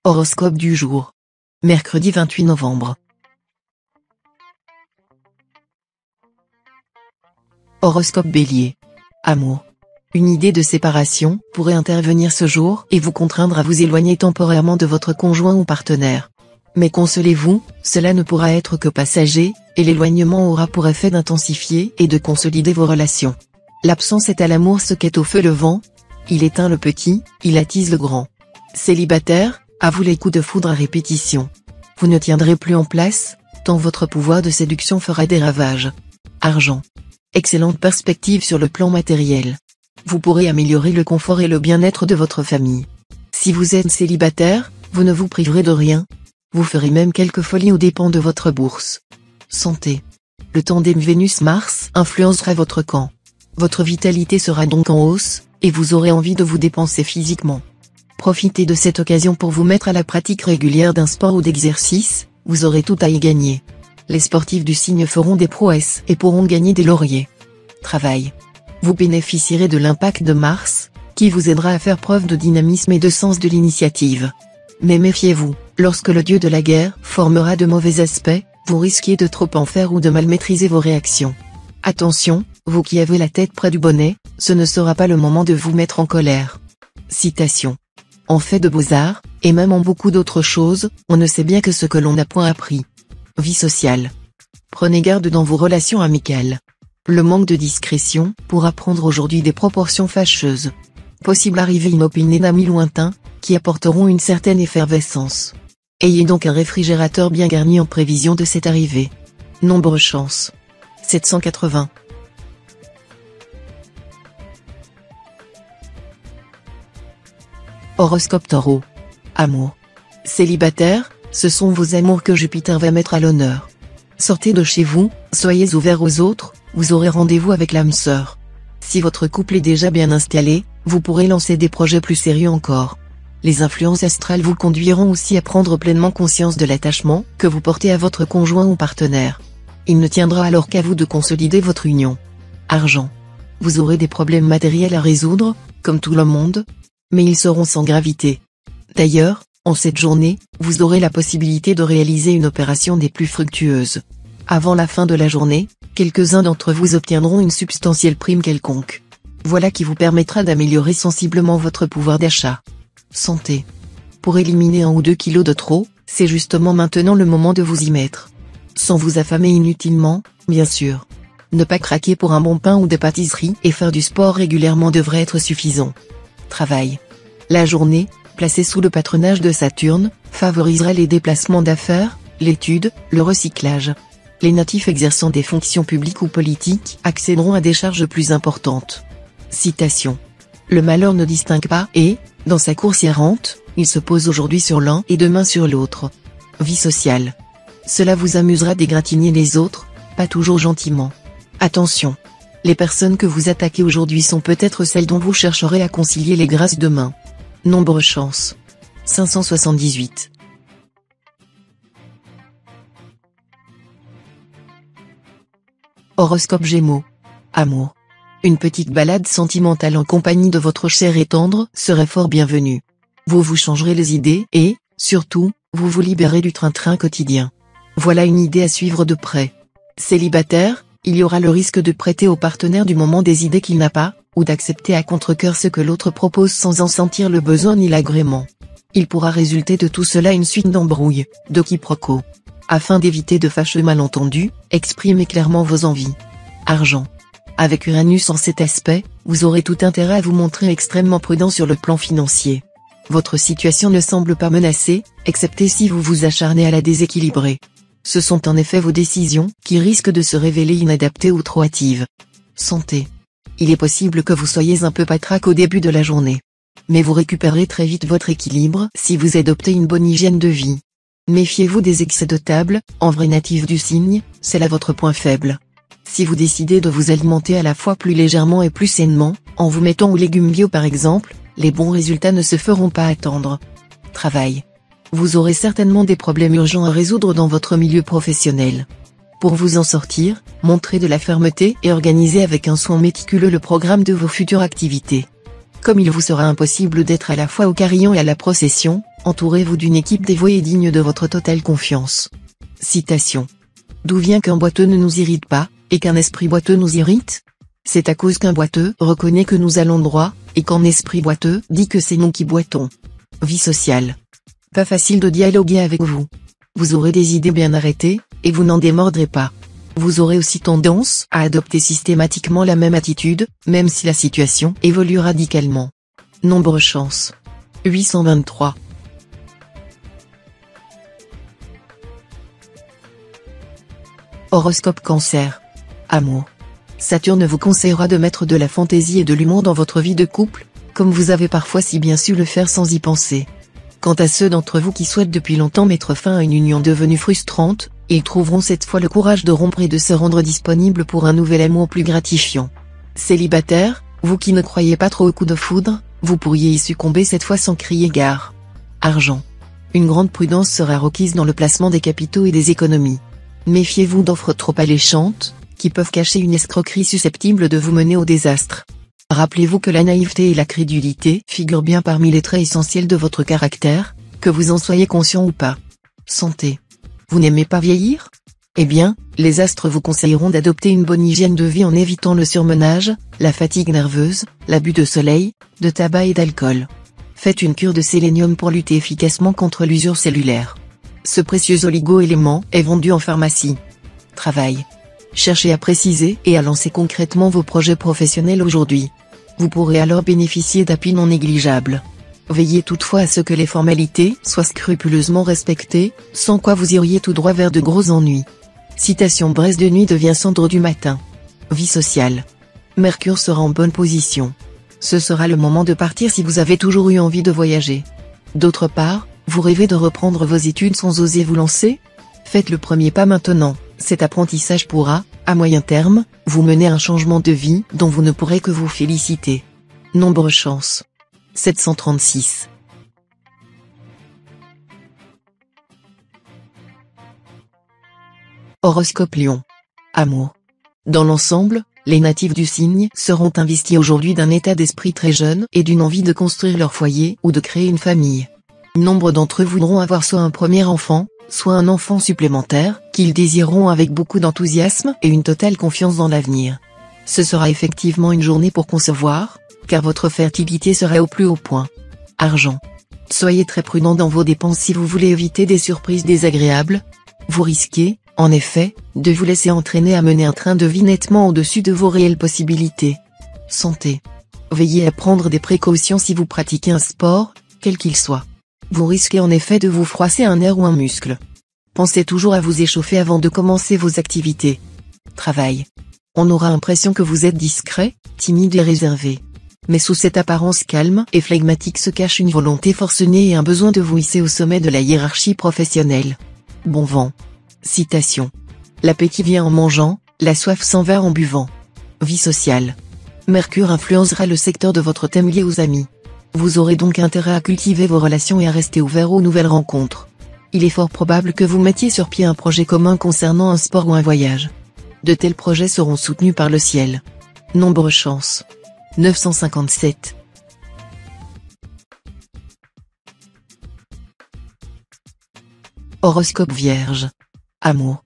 Horoscope du jour. Mercredi 28 novembre. Horoscope Bélier. Amour. Une idée de séparation pourrait intervenir ce jour et vous contraindre à vous éloigner temporairement de votre conjoint ou partenaire. Mais consolez-vous, cela ne pourra être que passager, et l'éloignement aura pour effet d'intensifier et de consolider vos relations. L'absence est à l'amour ce qu'est au feu le vent. Il éteint le petit, il attise le grand. Célibataire, à vous les coups de foudre à répétition. Vous ne tiendrez plus en place, tant votre pouvoir de séduction fera des ravages. Argent. Excellente perspective sur le plan matériel. Vous pourrez améliorer le confort et le bien-être de votre famille. Si vous êtes célibataire, vous ne vous priverez de rien. Vous ferez même quelques folies aux dépens de votre bourse. Santé. Le tandem Vénus-Mars influencera votre camp. Votre vitalité sera donc en hausse, et vous aurez envie de vous dépenser physiquement. Profitez de cette occasion pour vous mettre à la pratique régulière d'un sport ou d'exercice, vous aurez tout à y gagner. Les sportifs du signe feront des prouesses et pourront gagner des lauriers. Travail. Vous bénéficierez de l'impact de Mars, qui vous aidera à faire preuve de dynamisme et de sens de l'initiative. Mais méfiez-vous, lorsque le dieu de la guerre formera de mauvais aspects, vous risquez de trop en faire ou de mal maîtriser vos réactions. Attention, vous qui avez la tête près du bonnet, ce ne sera pas le moment de vous mettre en colère. Citation. En fait de beaux-arts, et même en beaucoup d'autres choses, on ne sait bien que ce que l'on n'a point appris. Vie sociale. Prenez garde dans vos relations amicales. Le manque de discrétion pourra prendre aujourd'hui des proportions fâcheuses. Possible arrivée inopinée d'amis lointains, qui apporteront une certaine effervescence. Ayez donc un réfrigérateur bien garni en prévision de cette arrivée. Nombre chance. 780. Horoscope Taureau. Amour. Célibataire, ce sont vos amours que Jupiter va mettre à l'honneur. Sortez de chez vous, soyez ouverts aux autres, vous aurez rendez-vous avec l'âme sœur. Si votre couple est déjà bien installé, vous pourrez lancer des projets plus sérieux encore. Les influences astrales vous conduiront aussi à prendre pleinement conscience de l'attachement que vous portez à votre conjoint ou partenaire. Il ne tiendra alors qu'à vous de consolider votre union. Argent. Vous aurez des problèmes matériels à résoudre, comme tout le monde, mais ils seront sans gravité. D'ailleurs, en cette journée, vous aurez la possibilité de réaliser une opération des plus fructueuses. Avant la fin de la journée, quelques-uns d'entre vous obtiendront une substantielle prime quelconque. Voilà qui vous permettra d'améliorer sensiblement votre pouvoir d'achat. Santé. Pour éliminer 1 ou 2 kilos de trop, c'est justement maintenant le moment de vous y mettre. Sans vous affamer inutilement, bien sûr. Ne pas craquer pour un bon pain ou des pâtisseries et faire du sport régulièrement devrait être suffisant. Travail. La journée, placée sous le patronage de Saturne, favorisera les déplacements d'affaires, l'étude, le recyclage. Les natifs exerçant des fonctions publiques ou politiques accéderont à des charges plus importantes. Citation. Le malheur ne distingue pas et, dans sa course errante, il se pose aujourd'hui sur l'un et demain sur l'autre. Vie sociale. Cela vous amusera d'égratigner les autres, pas toujours gentiment. Attention. Les personnes que vous attaquez aujourd'hui sont peut-être celles dont vous chercherez à concilier les grâces demain. Nombre chance. 578. Horoscope Gémeaux. Amour. Une petite balade sentimentale en compagnie de votre cher et tendre serait fort bienvenue. Vous vous changerez les idées et, surtout, vous vous libérez du train-train quotidien. Voilà une idée à suivre de près. Célibataire, il y aura le risque de prêter au partenaire du moment des idées qu'il n'a pas, ou d'accepter à contre-cœur ce que l'autre propose sans en sentir le besoin ni l'agrément. Il pourra résulter de tout cela une suite d'embrouilles, de quiproquos. Afin d'éviter de fâcheux malentendus, exprimez clairement vos envies. Argent. Avec Uranus en cet aspect, vous aurez tout intérêt à vous montrer extrêmement prudent sur le plan financier. Votre situation ne semble pas menacée, excepté si vous vous acharnez à la déséquilibrer. Ce sont en effet vos décisions qui risquent de se révéler inadaptées ou trop hâtives. Santé. Il est possible que vous soyez un peu patraque au début de la journée. Mais vous récupérez très vite votre équilibre si vous adoptez une bonne hygiène de vie. Méfiez-vous des excès de table, en vrai natif du signe, c'est là votre point faible. Si vous décidez de vous alimenter à la fois plus légèrement et plus sainement, en vous mettant aux légumes bio par exemple, les bons résultats ne se feront pas attendre. Travail. Vous aurez certainement des problèmes urgents à résoudre dans votre milieu professionnel. Pour vous en sortir, montrez de la fermeté et organisez avec un soin méticuleux le programme de vos futures activités. Comme il vous sera impossible d'être à la fois au carillon et à la procession, Entourez-vous d'une équipe dévouée et digne de votre totale confiance. Citation. D'où vient qu'un boiteux ne nous irrite pas, et qu'un esprit boiteux nous irrite? C'est à cause qu'un boiteux reconnaît que nous allons droit, et qu'un esprit boiteux dit que c'est nous qui boitons. Vie sociale. Pas facile de dialoguer avec vous. Vous aurez des idées bien arrêtées, et vous n'en démordrez pas. Vous aurez aussi tendance à adopter systématiquement la même attitude, même si la situation évolue radicalement. Nombre chance. 823. Horoscope Cancer. Amour. Saturne vous conseillera de mettre de la fantaisie et de l'humour dans votre vie de couple, comme vous avez parfois si bien su le faire sans y penser. Quant à ceux d'entre vous qui souhaitent depuis longtemps mettre fin à une union devenue frustrante, ils trouveront cette fois le courage de rompre et de se rendre disponibles pour un nouvel amour plus gratifiant. Célibataire, vous qui ne croyez pas trop au coup de foudre, vous pourriez y succomber cette fois sans crier gare. Argent. Une grande prudence sera requise dans le placement des capitaux et des économies. Méfiez-vous d'offres trop alléchantes, qui peuvent cacher une escroquerie susceptible de vous mener au désastre. Rappelez-vous que la naïveté et la crédulité figurent bien parmi les traits essentiels de votre caractère, que vous en soyez conscient ou pas. Santé. Vous n'aimez pas vieillir? Eh bien, les astres vous conseilleront d'adopter une bonne hygiène de vie en évitant le surmenage, la fatigue nerveuse, l'abus de soleil, de tabac et d'alcool. Faites une cure de sélénium pour lutter efficacement contre l'usure cellulaire. Ce précieux oligo-élément est vendu en pharmacie. Travail. Cherchez à préciser et à lancer concrètement vos projets professionnels aujourd'hui. Vous pourrez alors bénéficier d'appuis non négligeables. Veillez toutefois à ce que les formalités soient scrupuleusement respectées, sans quoi vous iriez tout droit vers de gros ennuis. Citation. Braise de nuit devient cendre du matin. Vie sociale. Mercure sera en bonne position. Ce sera le moment de partir si vous avez toujours eu envie de voyager. D'autre part, vous rêvez de reprendre vos études sans oser vous lancer? Faites le premier pas maintenant. Cet apprentissage pourra, à moyen terme, vous mener à un changement de vie dont vous ne pourrez que vous féliciter. Nombre chance. 736. Horoscope Lion. Amour. Dans l'ensemble, les natifs du signe seront investis aujourd'hui d'un état d'esprit très jeune et d'une envie de construire leur foyer ou de créer une famille. Nombre d'entre eux voudront avoir soit un premier enfant, soit un enfant supplémentaire, qu'ils désireront avec beaucoup d'enthousiasme et une totale confiance dans l'avenir. Ce sera effectivement une journée pour concevoir, car votre fertilité sera au plus haut point. Argent. Soyez très prudent dans vos dépenses si vous voulez éviter des surprises désagréables. Vous risquez, en effet, de vous laisser entraîner à mener un train de vie nettement au-dessus de vos réelles possibilités. Santé. Veillez à prendre des précautions si vous pratiquez un sport, quel qu'il soit. Vous risquez en effet de vous froisser un nerf ou un muscle. Pensez toujours à vous échauffer avant de commencer vos activités. Travail. On aura l'impression que vous êtes discret, timide et réservé. Mais sous cette apparence calme et flegmatique se cache une volonté forcenée et un besoin de vous hisser au sommet de la hiérarchie professionnelle. Bon vent. Citation. L'appétit vient en mangeant, la soif s'en va en buvant. Vie sociale. Mercure influencera le secteur de votre thème lié aux amis. Vous aurez donc intérêt à cultiver vos relations et à rester ouvert aux nouvelles rencontres. Il est fort probable que vous mettiez sur pied un projet commun concernant un sport ou un voyage. De tels projets seront soutenus par le ciel. Nombre chance. 957. Horoscope Vierge. Amour.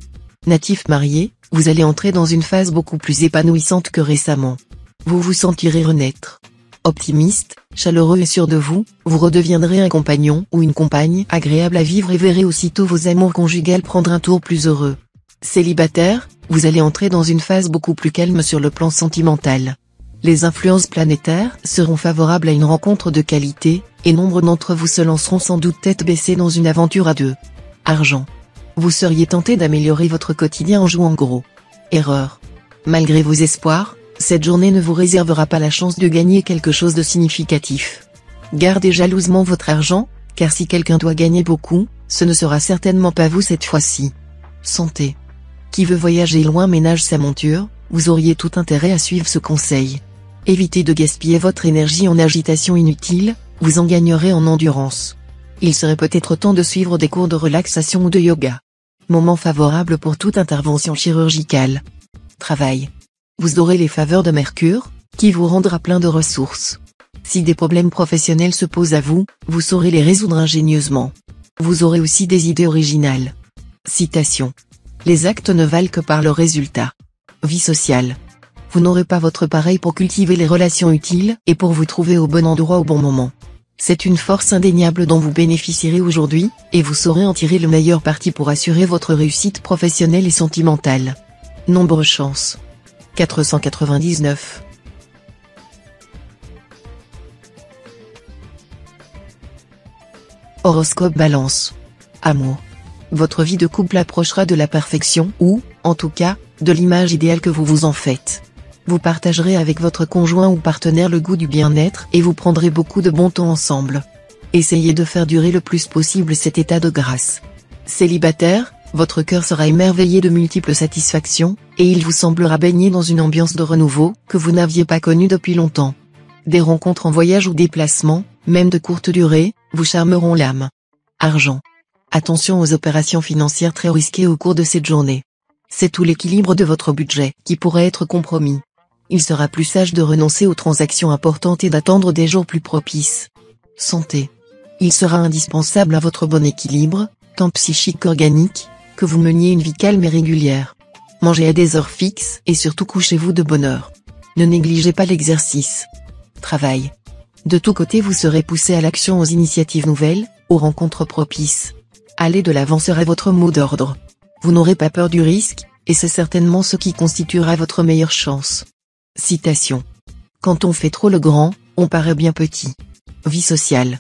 Natif marié, vous allez entrer dans une phase beaucoup plus épanouissante que récemment. Vous vous sentirez renaître. Optimiste, chaleureux et sûr de vous, vous redeviendrez un compagnon ou une compagne agréable à vivre et verrez aussitôt vos amours conjugales prendre un tour plus heureux. Célibataire, vous allez entrer dans une phase beaucoup plus calme sur le plan sentimental. Les influences planétaires seront favorables à une rencontre de qualité, et nombre d'entre vous se lanceront sans doute tête baissée dans une aventure à deux. Argent. Vous seriez tenté d'améliorer votre quotidien en jouant gros. Erreur. Malgré vos espoirs, cette journée ne vous réservera pas la chance de gagner quelque chose de significatif. Gardez jalousement votre argent, car si quelqu'un doit gagner beaucoup, ce ne sera certainement pas vous cette fois-ci. Santé. Qui veut voyager loin ménage sa monture, vous auriez tout intérêt à suivre ce conseil. Évitez de gaspiller votre énergie en agitation inutile, vous en gagnerez en endurance. Il serait peut-être temps de suivre des cours de relaxation ou de yoga. Moment favorable pour toute intervention chirurgicale. Travail. Vous aurez les faveurs de Mercure, qui vous rendra plein de ressources. Si des problèmes professionnels se posent à vous, vous saurez les résoudre ingénieusement. Vous aurez aussi des idées originales. Citation. Les actes ne valent que par leur résultat. Vie sociale. Vous n'aurez pas votre pareil pour cultiver les relations utiles et pour vous trouver au bon endroit au bon moment. C'est une force indéniable dont vous bénéficierez aujourd'hui, et vous saurez en tirer le meilleur parti pour assurer votre réussite professionnelle et sentimentale. Nombre chance. 499. Horoscope Balance. Amour. Votre vie de couple approchera de la perfection ou, en tout cas, de l'image idéale que vous vous en faites. Vous partagerez avec votre conjoint ou partenaire le goût du bien-être et vous prendrez beaucoup de bon temps ensemble. Essayez de faire durer le plus possible cet état de grâce. Célibataire, votre cœur sera émerveillé de multiples satisfactions, et il vous semblera baigner dans une ambiance de renouveau que vous n'aviez pas connue depuis longtemps. Des rencontres en voyage ou déplacement, même de courte durée, vous charmeront l'âme. Argent. Attention aux opérations financières très risquées au cours de cette journée. C'est tout l'équilibre de votre budget qui pourrait être compromis. Il sera plus sage de renoncer aux transactions importantes et d'attendre des jours plus propices. Santé. Il sera indispensable à votre bon équilibre, tant psychique qu'organique, que vous meniez une vie calme et régulière. Mangez à des heures fixes et surtout couchez-vous de bonne heure. Ne négligez pas l'exercice. Travail. De tous côtés vous serez poussé à l'action, aux initiatives nouvelles, aux rencontres propices. Aller de l'avant sera votre mot d'ordre. Vous n'aurez pas peur du risque, et c'est certainement ce qui constituera votre meilleure chance. Citation. Quand on fait trop le grand, on paraît bien petit. Vie sociale.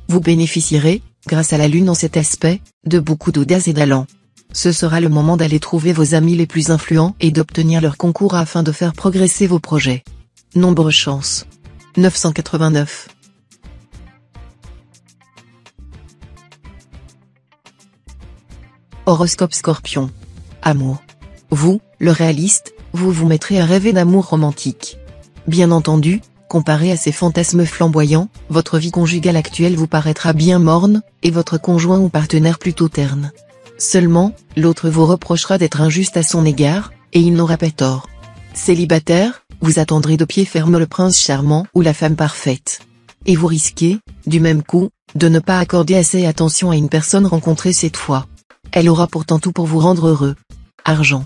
Vous bénéficierez, grâce à la lune en cet aspect, de beaucoup d'audace et d'allant. Ce sera le moment d'aller trouver vos amis les plus influents et d'obtenir leur concours afin de faire progresser vos projets. Nombre chance. 989. Horoscope Scorpion. Amour. Vous, le réaliste, vous vous mettrez à rêver d'amour romantique. Bien entendu, comparé à ces fantasmes flamboyants, votre vie conjugale actuelle vous paraîtra bien morne, et votre conjoint ou partenaire plutôt terne. Seulement, l'autre vous reprochera d'être injuste à son égard, et il n'aura pas tort. Célibataire, vous attendrez de pied ferme le prince charmant ou la femme parfaite. Et vous risquez, du même coup, de ne pas accorder assez attention à une personne rencontrée cette fois. Elle aura pourtant tout pour vous rendre heureux. Argent.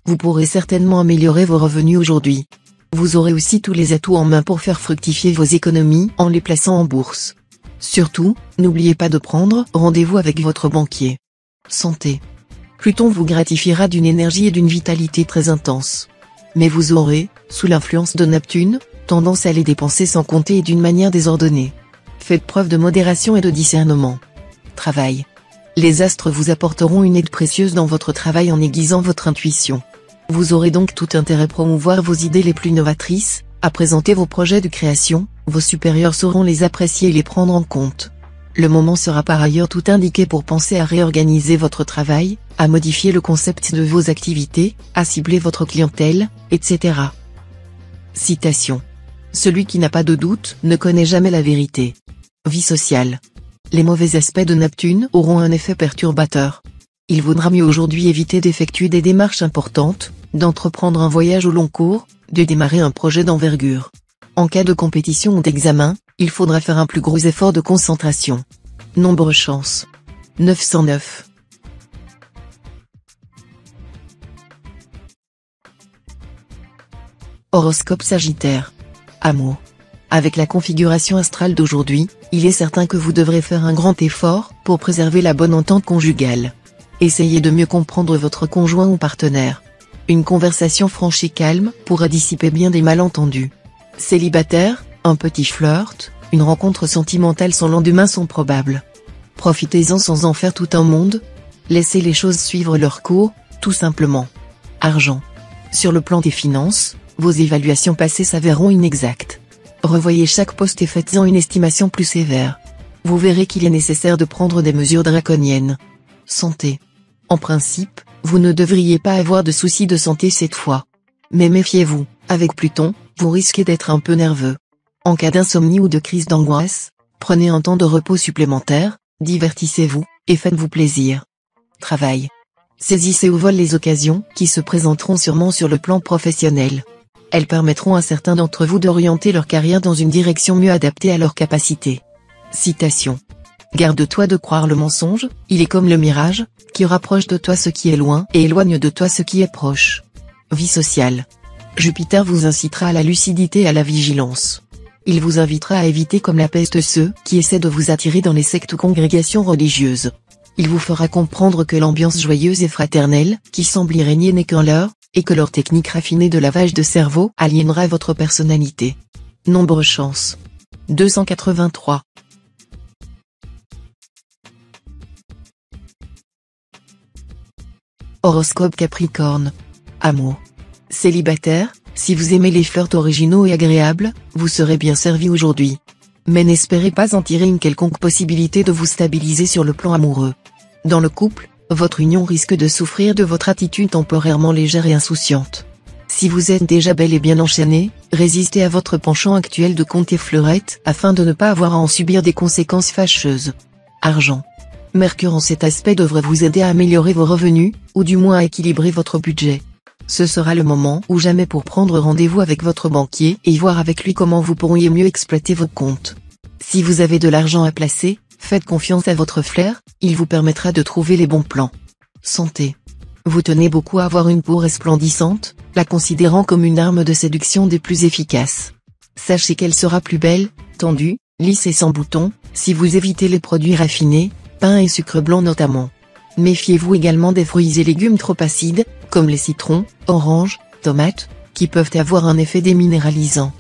Vous pourrez certainement améliorer vos revenus aujourd'hui. Vous aurez aussi tous les atouts en main pour faire fructifier vos économies en les plaçant en bourse. Surtout, n'oubliez pas de prendre rendez-vous avec votre banquier. Santé. Pluton vous gratifiera d'une énergie et d'une vitalité très intenses. Mais vous aurez, sous l'influence de Neptune, tendance à les dépenser sans compter et d'une manière désordonnée. Faites preuve de modération et de discernement. Travail. Les astres vous apporteront une aide précieuse dans votre travail en aiguisant votre intuition. Vous aurez donc tout intérêt à promouvoir vos idées les plus novatrices, à présenter vos projets de création, vos supérieurs sauront les apprécier et les prendre en compte. Le moment sera par ailleurs tout indiqué pour penser à réorganiser votre travail, à modifier le concept de vos activités, à cibler votre clientèle, etc. Citation. Celui qui n'a pas de doute ne connaît jamais la vérité. Vie sociale. Les mauvais aspects de Neptune auront un effet perturbateur. Il vaudra mieux aujourd'hui éviter d'effectuer des démarches importantes, d'entreprendre un voyage au long cours, de démarrer un projet d'envergure. En cas de compétition ou d'examen, il faudra faire un plus gros effort de concentration. Nombre chance. 909. Horoscope Sagittaire. Amour. Avec la configuration astrale d'aujourd'hui, il est certain que vous devrez faire un grand effort pour préserver la bonne entente conjugale. Essayez de mieux comprendre votre conjoint ou partenaire. Une conversation franche et calme pourra dissiper bien des malentendus. Célibataire, un petit flirt, une rencontre sentimentale sans lendemain sont probables. Profitez-en sans en faire tout un monde. Laissez les choses suivre leur cours, tout simplement. Argent. Sur le plan des finances, vos évaluations passées s'avéreront inexactes. Revoyez chaque poste et faites-en une estimation plus sévère. Vous verrez qu'il est nécessaire de prendre des mesures draconiennes. Santé. En principe, vous ne devriez pas avoir de soucis de santé cette fois. Mais méfiez-vous, avec Pluton, vous risquez d'être un peu nerveux. En cas d'insomnie ou de crise d'angoisse, prenez un temps de repos supplémentaire, divertissez-vous, et faites-vous plaisir. Travail. Saisissez au vol les occasions qui se présenteront sûrement sur le plan professionnel. Elles permettront à certains d'entre vous d'orienter leur carrière dans une direction mieux adaptée à leurs capacités. Citation. Garde-toi de croire le mensonge, il est comme le mirage, qui rapproche de toi ce qui est loin et éloigne de toi ce qui est proche. Vie sociale. Jupiter vous incitera à la lucidité et à la vigilance. Il vous invitera à éviter comme la peste ceux qui essaient de vous attirer dans les sectes ou congrégations religieuses. Il vous fera comprendre que l'ambiance joyeuse et fraternelle qui semble y régner n'est qu'un leurre, et que leur technique raffinée de lavage de cerveau aliénera votre personnalité. Nombre chance. 283. Horoscope Capricorne. Amour. Célibataire, si vous aimez les flirts originaux et agréables, vous serez bien servi aujourd'hui. Mais n'espérez pas en tirer une quelconque possibilité de vous stabiliser sur le plan amoureux. Dans le couple, votre union risque de souffrir de votre attitude temporairement légère et insouciante. Si vous êtes déjà bel et bien enchaîné, résistez à votre penchant actuel de conte et fleurette afin de ne pas avoir à en subir des conséquences fâcheuses. Argent. Mercure en cet aspect devrait vous aider à améliorer vos revenus, ou du moins à équilibrer votre budget. Ce sera le moment ou jamais pour prendre rendez-vous avec votre banquier et voir avec lui comment vous pourriez mieux exploiter vos comptes. Si vous avez de l'argent à placer, faites confiance à votre flair, il vous permettra de trouver les bons plans. Santé. Vous tenez beaucoup à avoir une peau resplendissante, la considérant comme une arme de séduction des plus efficaces. Sachez qu'elle sera plus belle, tendue, lisse et sans boutons, si vous évitez les produits raffinés, pain et sucre blanc notamment. Méfiez-vous également des fruits et légumes trop acides, comme les citrons, oranges, tomates, qui peuvent avoir un effet déminéralisant.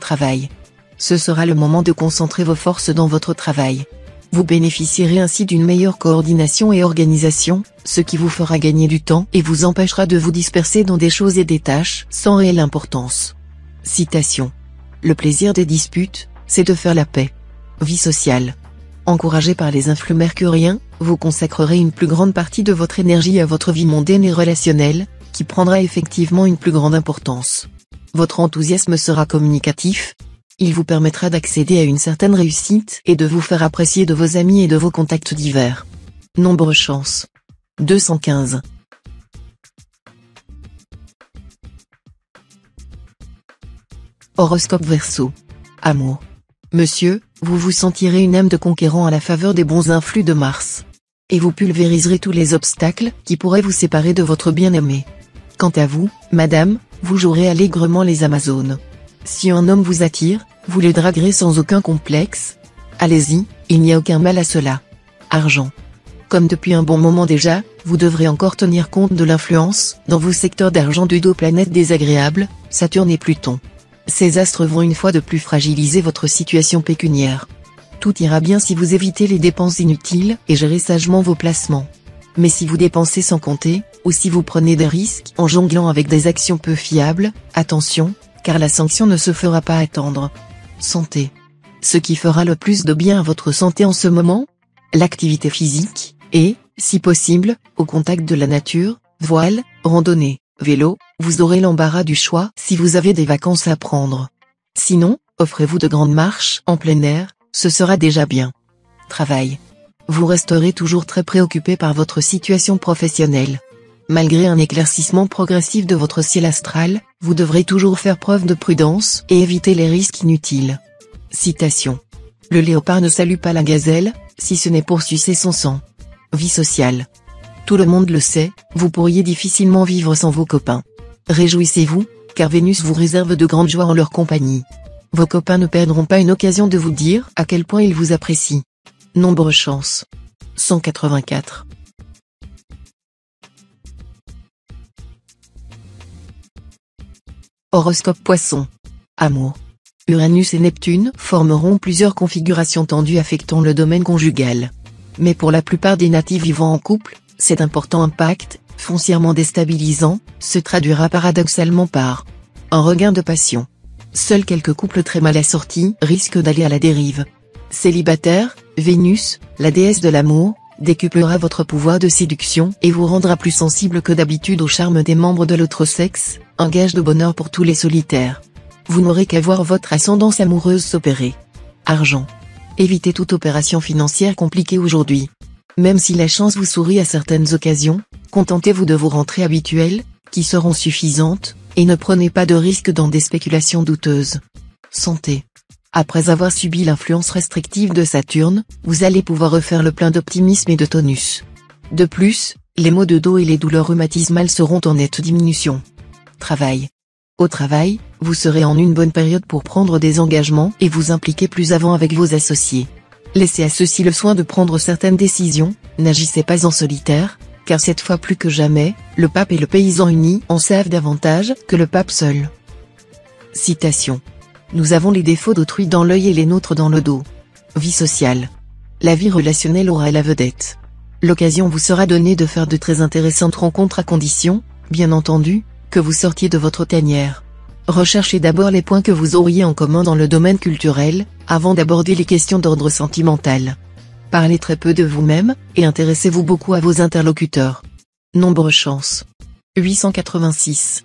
Travail. Ce sera le moment de concentrer vos forces dans votre travail. Vous bénéficierez ainsi d'une meilleure coordination et organisation, ce qui vous fera gagner du temps et vous empêchera de vous disperser dans des choses et des tâches sans réelle importance. Citation. Le plaisir des disputes, c'est de faire la paix. Vie sociale. Encouragé par les influx mercuriens, vous consacrerez une plus grande partie de votre énergie à votre vie mondaine et relationnelle, qui prendra effectivement une plus grande importance. Votre enthousiasme sera communicatif. Il vous permettra d'accéder à une certaine réussite et de vous faire apprécier de vos amis et de vos contacts divers. Nombre chance. 215. Horoscope Verseau. Amour. Monsieur, vous vous sentirez une âme de conquérant à la faveur des bons influx de Mars. Et vous pulvériserez tous les obstacles qui pourraient vous séparer de votre bien-aimé. Quant à vous, madame, vous jouerez allègrement les Amazones. Si un homme vous attire, vous le draguerez sans aucun complexe. Allez-y, il n'y a aucun mal à cela. Argent. Comme depuis un bon moment déjà, vous devrez encore tenir compte de l'influence, dans vos secteurs d'argent de deux planètes désagréables, Saturne et Pluton. Ces astres vont une fois de plus fragiliser votre situation pécuniaire. Tout ira bien si vous évitez les dépenses inutiles et gérez sagement vos placements. Mais si vous dépensez sans compter, ou si vous prenez des risques en jonglant avec des actions peu fiables, attention, car la sanction ne se fera pas attendre. Santé. Ce qui fera le plus de bien à votre santé en ce moment? L'activité physique, et, si possible, au contact de la nature, voile, randonnée, vélo, vous aurez l'embarras du choix si vous avez des vacances à prendre. Sinon, offrez-vous de grandes marches en plein air, ce sera déjà bien. Travail. Vous resterez toujours très préoccupé par votre situation professionnelle. Malgré un éclaircissement progressif de votre ciel astral, vous devrez toujours faire preuve de prudence et éviter les risques inutiles. Citation. Le léopard ne salue pas la gazelle, si ce n'est pour sucer son sang. Vie sociale. Tout le monde le sait, vous pourriez difficilement vivre sans vos copains. Réjouissez-vous, car Vénus vous réserve de grandes joies en leur compagnie. Vos copains ne perdront pas une occasion de vous dire à quel point ils vous apprécient. Nombre chance. 184. Horoscope Poisson. Amour. Uranus et Neptune formeront plusieurs configurations tendues affectant le domaine conjugal. Mais pour la plupart des natifs vivant en couple, cet important impact, foncièrement déstabilisant, se traduira paradoxalement par un regain de passion. Seuls quelques couples très mal assortis risquent d'aller à la dérive. Célibataire, Vénus, la déesse de l'amour, décuplera votre pouvoir de séduction et vous rendra plus sensible que d'habitude au charme des membres de l'autre sexe, un gage de bonheur pour tous les solitaires. Vous n'aurez qu'à voir votre ascendance amoureuse s'opérer. Argent. Évitez toute opération financière compliquée aujourd'hui. Même si la chance vous sourit à certaines occasions, contentez-vous de vos rentrées habituelles, qui seront suffisantes, Et ne prenez pas de risques dans des spéculations douteuses. Santé. Après avoir subi l'influence restrictive de Saturne, vous allez pouvoir refaire le plein d'optimisme et de tonus. De plus, les maux de dos et les douleurs rhumatismales seront en nette diminution. Travail. Au travail, vous serez en une bonne période pour prendre des engagements et vous impliquer plus avant avec vos associés. Laissez à ceux-ci le soin de prendre certaines décisions, n'agissez pas en solitaire, car cette fois plus que jamais, le pape et le paysan unis en savent davantage que le pape seul. Citation. Nous avons les défauts d'autrui dans l'œil et les nôtres dans le dos. Vie sociale. La vie relationnelle aura la vedette. L'occasion vous sera donnée de faire de très intéressantes rencontres à condition, bien entendu, que vous sortiez de votre tanière. Recherchez d'abord les points que vous auriez en commun dans le domaine culturel, avant d'aborder les questions d'ordre sentimental. Parlez très peu de vous-même, et intéressez-vous beaucoup à vos interlocuteurs. Nombre chance. 886.